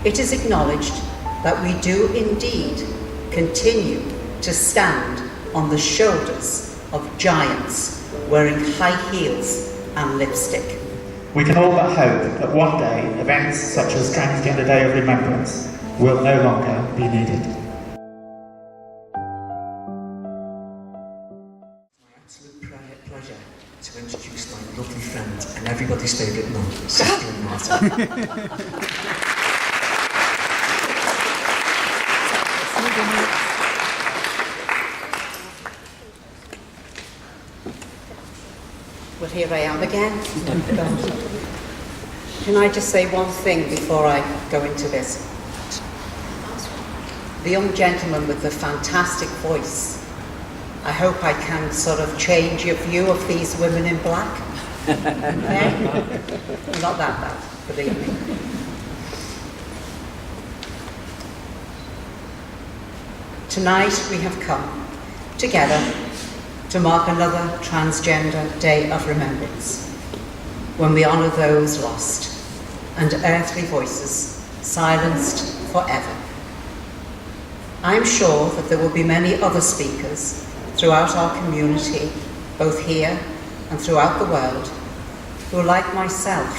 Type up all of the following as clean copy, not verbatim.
it is acknowledged that we do indeed continue to stand on the shoulders of giants wearing high heels and lipstick. We can all but hope that one day events such as Transgender Day of Remembrance will no longer be needed. My absolute pleasure to introduce my lovely friend and everybody's favourite mum, Sister Renate. Well, here I am again. Can I just say one thing before I go into this? The young gentleman with the fantastic voice, I hope I can sort of change your view of these women in black. Okay? Not that bad, believe me. Tonight we have come together to mark another Transgender Day of Remembrance, when we honour those lost and earthly voices silenced forever. I'm sure that there will be many other speakers throughout our community, both here and throughout the world, who, like myself,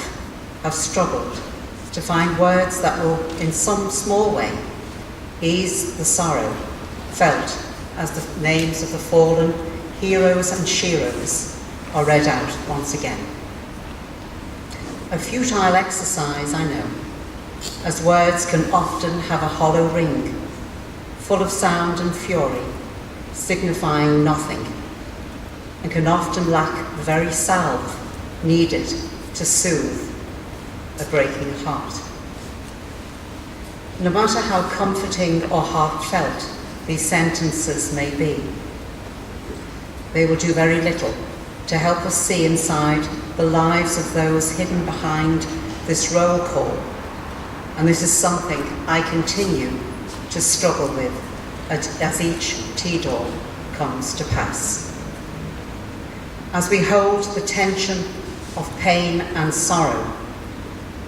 have struggled to find words that will, in some small way, ease the sorrow felt as the names of the fallen heroes and sheroes are read out once again. A futile exercise, I know, as words can often have a hollow ring, full of sound and fury, signifying nothing, and can often lack the very salve needed to soothe a breaking heart. No matter how comforting or heartfelt these sentences may be, they will do very little to help us see inside the lives of those hidden behind this roll call, and this is something I continue to struggle with as each T-Dawn comes to pass. As we hold the tension of pain and sorrow,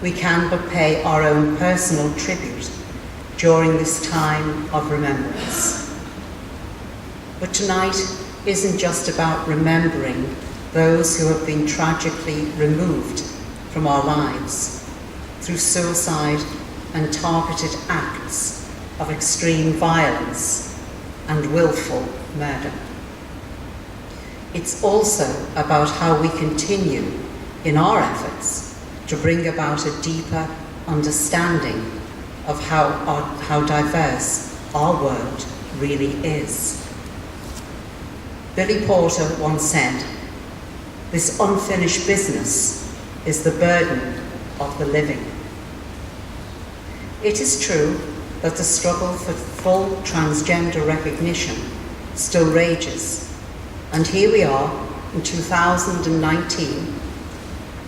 we can but pay our own personal tribute during this time of remembrance. But tonight isn't just about remembering those who have been tragically removed from our lives through suicide and targeted acts of extreme violence and willful murder. It's also about how we continue in our efforts to bring about a deeper understanding of how diverse our world really is. Billy Porter once said, "This unfinished business is the burden of the living." It is true that the struggle for full transgender recognition still rages, and here we are in 2019,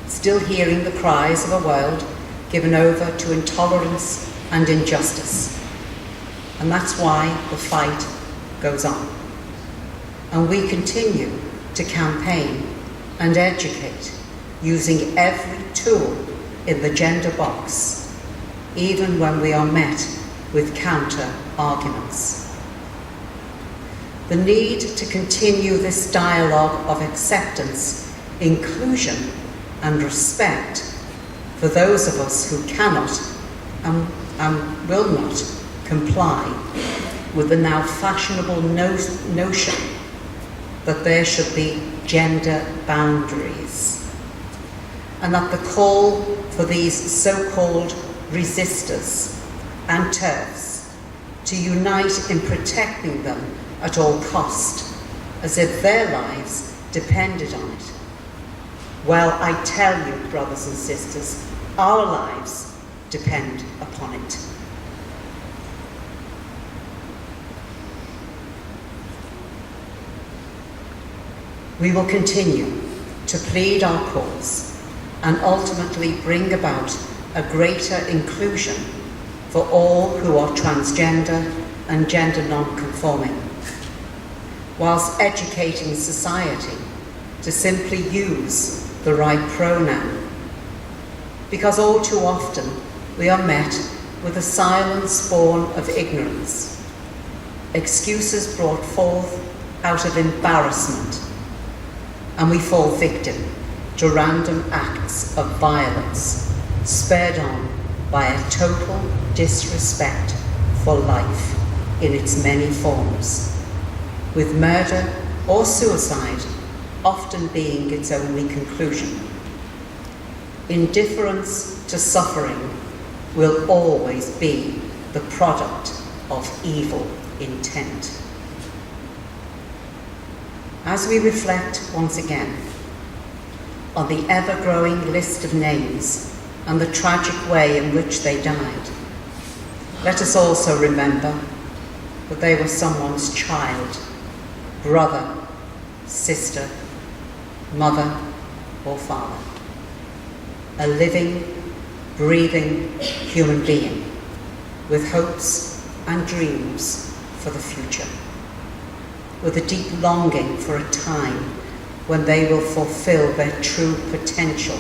still hearing the cries of a world given over to intolerance and injustice. And that's why the fight goes on. And we continue to campaign and educate using every tool in the gender box, even when we are met with counter-arguments. The need to continue this dialogue of acceptance, inclusion and respect for those of us who cannot and will not comply with the now fashionable notion that there should be gender boundaries, and that the call for these so-called resistors and TERFs to unite in protecting them at all cost, as if their lives depended on it. Well, I tell you, brothers and sisters, our lives depend upon it. We will continue to plead our cause and ultimately bring about a greater inclusion for all who are transgender and gender non-conforming, whilst educating society to simply use the right pronoun. Because all too often we are met with a silence born of ignorance, excuses brought forth out of embarrassment, and we fall victim to random acts of violence, spurred on by a total disrespect for life in its many forms, with murder or suicide often being its only conclusion. Indifference to suffering will always be the product of evil intent. As we reflect once again on the ever-growing list of names and the tragic way in which they died, let us also remember that they were someone's child, brother, sister, mother, or father. A living, breathing human being with hopes and dreams for the future, with a deep longing for a time when they will fulfill their true potential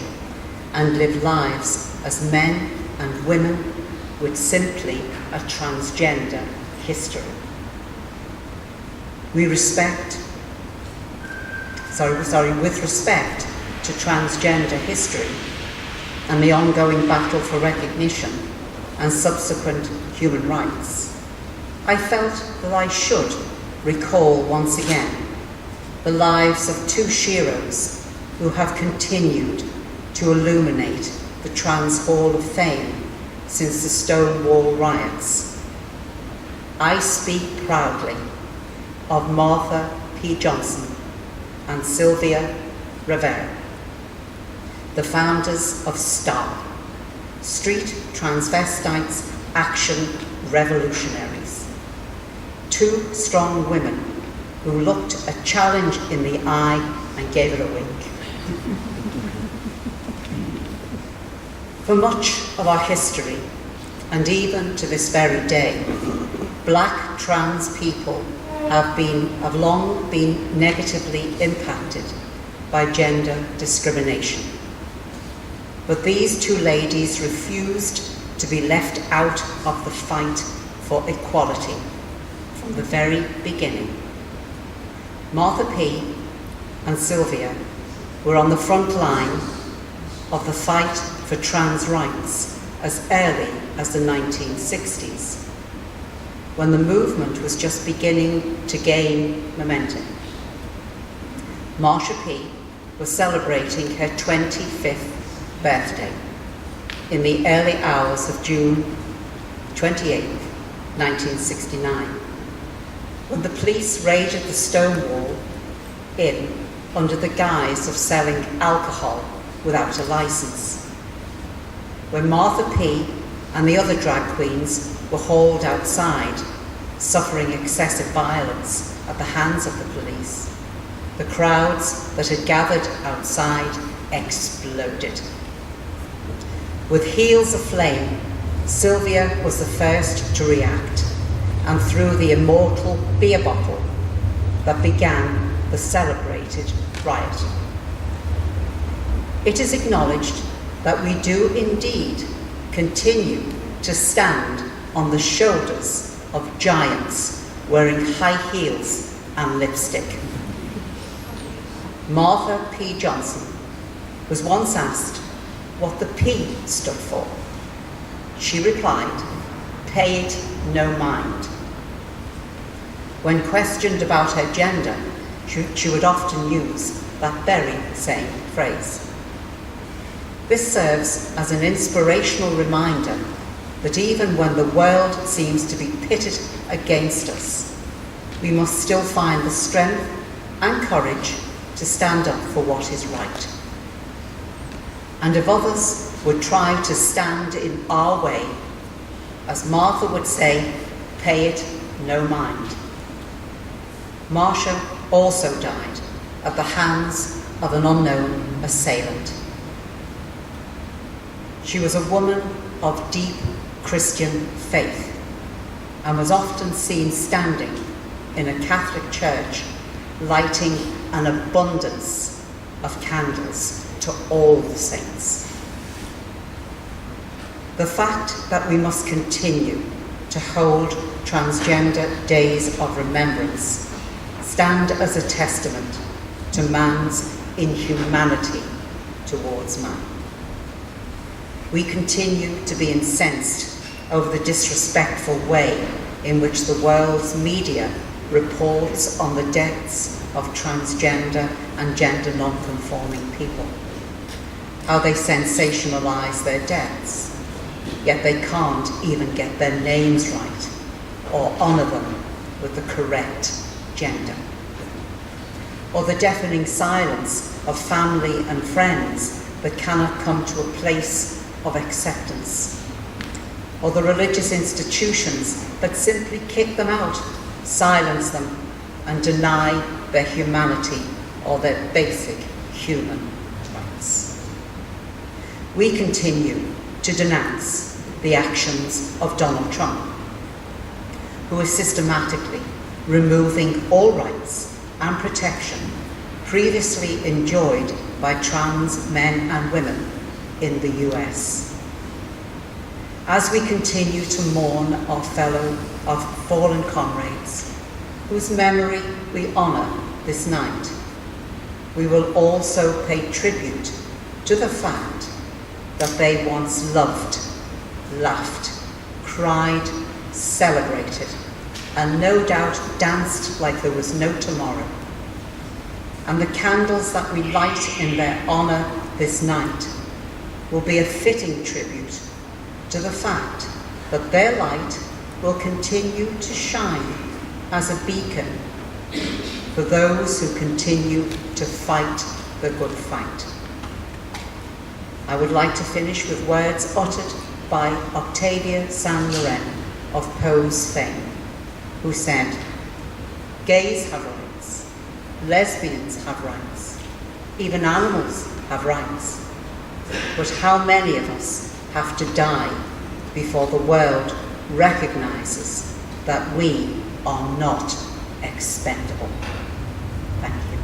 and live lives as men and women with simply a transgender history. With respect to transgender history and the ongoing battle for recognition and subsequent human rights, I felt that I should recall once again the lives of two sheroes who have continued to illuminate the Trans Hall of Fame since the Stonewall riots. I speak proudly of Martha P. Johnson and Sylvia Rivera, the founders of STAR, Street Transvestites Action Revolutionaries. Two strong women who looked a challenge in the eye and gave it a wink. For much of our history, and even to this very day, black trans people have long been negatively impacted by gender discrimination. But these two ladies refused to be left out of the fight for equality from the very beginning. Martha P. and Sylvia were on the front line of the fight for trans rights as early as the 1960s, when the movement was just beginning to gain momentum. Marsha P. was celebrating her 25th birthday in the early hours of June 28, 1969, when the police raided the Stonewall Inn under the guise of selling alcohol without a license. When Martha P. and the other drag queens were hauled outside, suffering excessive violence at the hands of the police, the crowds that had gathered outside exploded. With heels aflame, Sylvia was the first to react and threw the immortal beer bottle that began the celebrated riot. It is acknowledged that we do indeed continue to stand on the shoulders of giants wearing high heels and lipstick. Martha P. Johnson was once asked what the P stood for. She replied, "Pay it no mind." When questioned about her gender, she would often use that very same phrase. This serves as an inspirational reminder that even when the world seems to be pitted against us, we must still find the strength and courage to stand up for what is right. And if others would try to stand in our way, as Martha would say, pay it no mind. Marsha also died at the hands of an unknown assailant. She was a woman of deep Christian faith and was often seen standing in a Catholic church lighting an abundance of candles to all the saints. The fact that we must continue to hold transgender days of remembrance stand as a testament to man's inhumanity towards man. We continue to be incensed over the disrespectful way in which the world's media reports on the deaths of transgender and gender non-conforming people. How they sensationalise their deaths, yet they can't even get their names right or honour them with the correct gender. Or the deafening silence of family and friends that cannot come to a place of acceptance. Or the religious institutions that simply kick them out, silence them, and deny their humanity or their basic human rights. We continue to denounce the actions of Donald Trump, who is systematically removing all rights and protection previously enjoyed by trans men and women in the US. As we continue to mourn our fallen comrades, whose memory we honour this night, we will also pay tribute to the fact that they once loved, laughed, cried, celebrated, and no doubt danced like there was no tomorrow. And the candles that we light in their honour this night will be a fitting tribute to the fact that their light will continue to shine as a beacon for those who continue to fight the good fight. I would like to finish with words uttered by Octavia Saint Laurent of Poe's fame, who said, "Gays have rights, lesbians have rights, even animals have rights. But how many of us have to die before the world recognises that we are not expendable?" Thank you.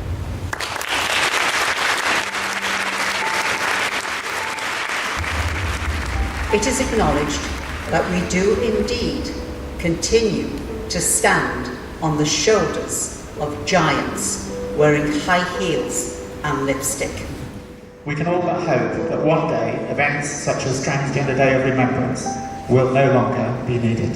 It is acknowledged that we do indeed continue to stand on the shoulders of giants wearing high heels and lipstick. We can all but hope that one day events such as Transgender Day of Remembrance will no longer be needed.